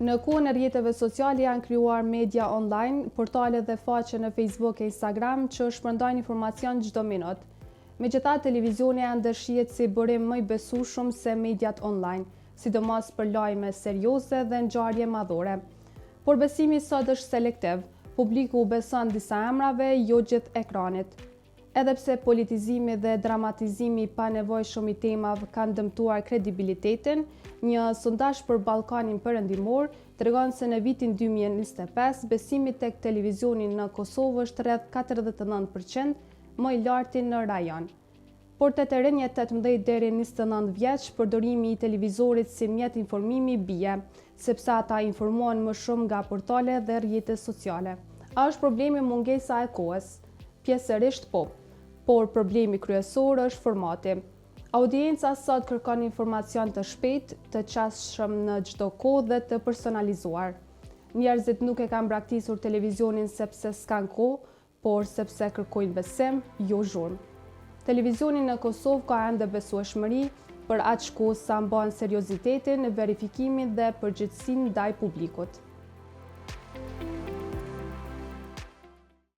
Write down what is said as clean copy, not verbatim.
Në kohën e rrjeteve sociale janë krijuar media online, portale dhe faqe në Facebook e Instagram që shpërndajnë informacion çdo minutë. Megjithatë, televizioni janë ndëshqiet si burim më i besueshëm se mediat online, sidomos për lajme serioze dhe ngjarje madhore. Por besimi sot është selektiv. Publiku u beson disa emrave, jo gjithë ekranit. Edhe pse politizimi dhe dramatizimi pa nevojshëm i temave kanë dëmtuar kredibilitetin, një sondazh për Ballkanin Perëndimor tregon se në vitin 2025 besimi tek televizioni në Kosovë është rreth 49%, më i larti në rajon. Por te të rinjët 18 deri 29 vjeç, përdorimi i televizorit si mjet informimi bie, sepse ata informohen më shumë nga portale dhe rrjetet sociale. A është problemi mungesa e kohës? Pjesërisht po, por problemi kryesor është formati. Audienca sot kërkon informacion të shpejtë, të qasshëm në çdo kohë dhe të personalizuar. Njerëzit nuk e kanë braktisur televizionin sepse s'kan kohë, por sepse kërkojnë besim, jo zhurmë. Televizioni në Kosovë ka ende besueshmëri për aq kohë sa mban seriozitetin, verifikimin dhe përgjegjësinë ndaj publikut.